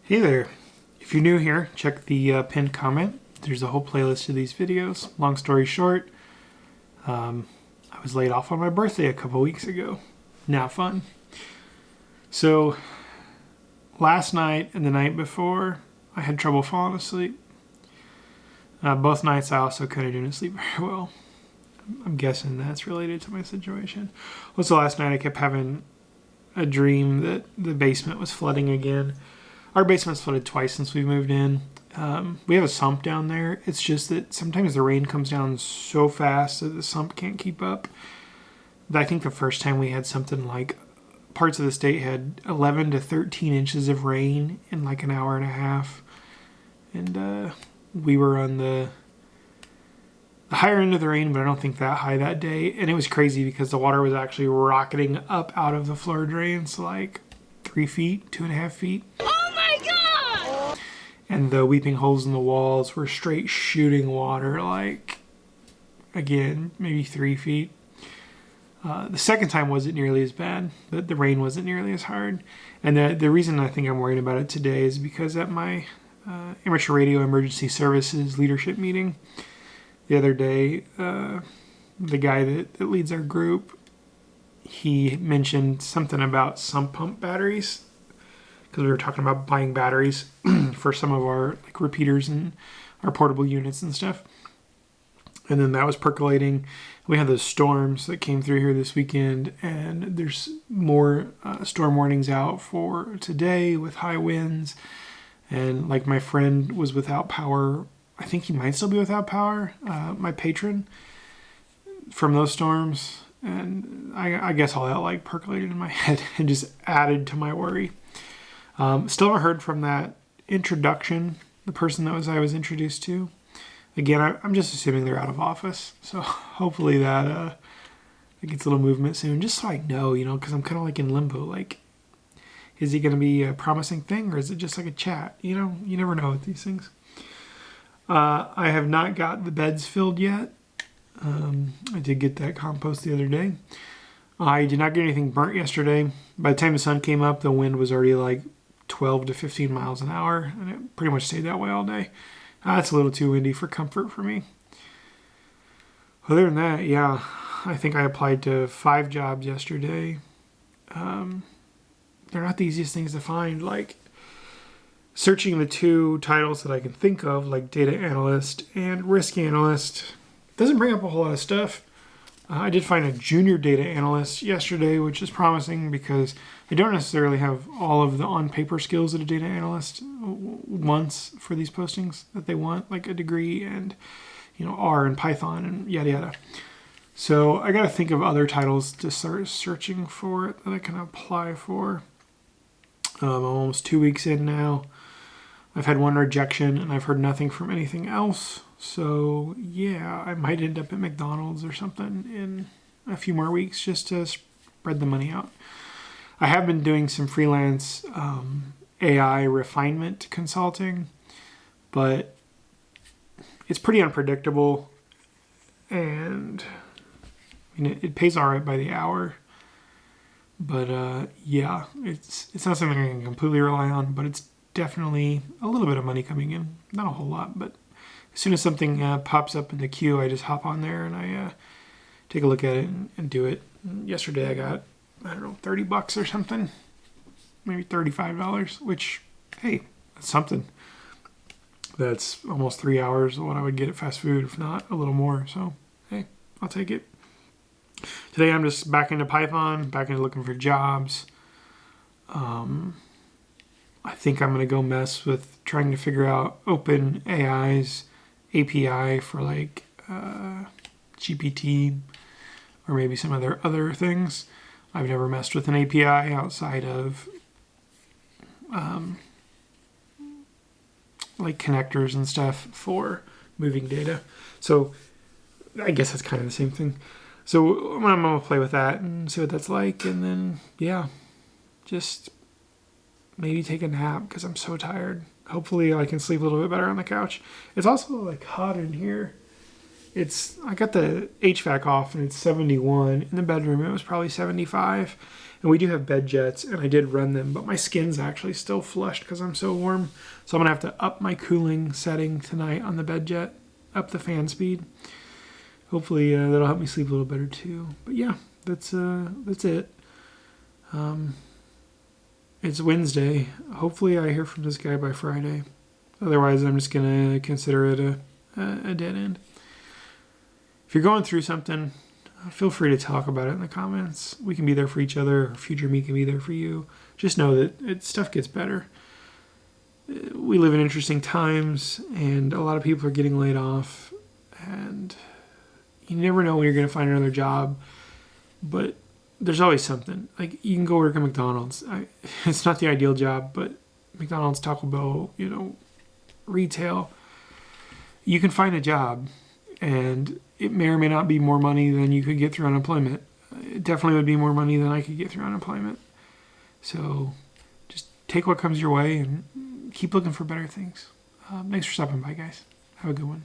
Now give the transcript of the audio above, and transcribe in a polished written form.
Hey there. If you're new here, check the pinned comment. There's a whole playlist of these videos. Long story short, I was laid off on my birthday a couple weeks ago. Now fun. So last night and the night before, I had trouble falling asleep. Both nights I also couldn't do sleep very well. I'm guessing that's related to my situation. Also last night I kept having a dream that the basement was flooding again. Our basement's flooded twice since we moved in. We have a sump down there. It's just that sometimes the rain comes down so fast that the sump can't keep up. I think the first time we had something like parts of the state had 11 to 13 inches of rain in like an hour and a half. And we were on the higher end of the rain, but I don't think that high that day. And it was crazy because the water was actually rocketing up out of the floor drains like 3 feet, 2.5 feet. And the weeping holes in the walls were straight shooting water, like, again, maybe 3 feet. The second time wasn't nearly as bad, but the rain wasn't nearly as hard. And the reason I think I'm worried about it today is because at my amateur radio emergency services leadership meeting the other day, the guy that leads our group, he mentioned something about sump pump batteries. Because we were talking about buying batteries for some of our repeaters and our portable units and stuff. And then that was percolating. We had those storms that came through here this weekend, and there's more storm warnings out for today with high winds. And like my friend was without power. I think he might still be without power, my patron, from those storms. And I guess all that percolated in my head and just added to my worry. Still haven't heard from that introduction, the person that I was introduced to. Again, I'm just assuming they're out of office. So hopefully that gets a little movement soon, just so I know, because I'm kind of in limbo. Is he going to be a promising thing, or is it just a chat? You never know with these things. I have not got the beds filled yet. I did get that compost the other day. I did not get anything burnt yesterday. By the time the sun came up, the wind was already 12 to 15 miles an hour, and it pretty much stayed that way all day. It's a little too windy for comfort for me. Other than that, yeah, I think I applied to 5 jobs yesterday. They're not the easiest things to find. Searching the 2 titles that I can think of, like data analyst and risk analyst, doesn't bring up a whole lot of stuff. I did find a junior data analyst yesterday, which is promising because I don't necessarily have all of the on-paper skills that a data analyst wants for these postings that they want, like a degree and, R and Python and yada yada. So I got to think of other titles to start searching for that I can apply for. I'm almost 2 weeks in now. I've had 1 rejection and I've heard nothing from anything else. So yeah, I might end up at McDonald's or something in a few more weeks just to spread the money out. I have been doing some freelance AI refinement consulting, but it's pretty unpredictable, and it pays all right by the hour. But yeah, it's not something I can completely rely on, but it's definitely a little bit of money coming in. Not a whole lot, but as soon as something pops up in the queue, I just hop on there and I take a look at it and do it. Yesterday I got, $30 or something, maybe $35, which, hey, that's something. That's almost 3 hours of what I would get at fast food, if not a little more. So, hey, I'll take it. Today I'm just back into Python, back into looking for jobs. I think I'm going to go mess with trying to figure out OpenAI's API for GPT or maybe some other things. I've never messed with an API outside of connectors and stuff for moving data. So I guess that's kind of the same thing. So I'm going to play with that and see what that's like. And then, yeah, just maybe take a nap because I'm so tired. Hopefully I can sleep a little bit better on the couch. It's also hot in here. I got the HVAC off and it's 71. In the bedroom, it was probably 75. And we do have bed jets, and I did run them, but my skin's actually still flushed because I'm so warm. So I'm going to have to up my cooling setting tonight on the bed jet, up the fan speed. Hopefully that'll help me sleep a little better too. But yeah, that's it. It's Wednesday. Hopefully I hear from this guy by Friday. Otherwise, I'm just going to consider it a dead end. If you're going through something, feel free to talk about it in the comments. We can be there for each other. Future me can be there for you. Just know that stuff gets better. We live in interesting times, and a lot of people are getting laid off, and you never know when you're going to find another job, but there's always something. Like, you can go work at McDonald's. It's not the ideal job, but McDonald's, Taco Bell, retail, you can find a job, and it may or may not be more money than you could get through unemployment. It definitely would be more money than I could get through unemployment. So just take what comes your way and keep looking for better things. Thanks for stopping by, guys. Have a good one.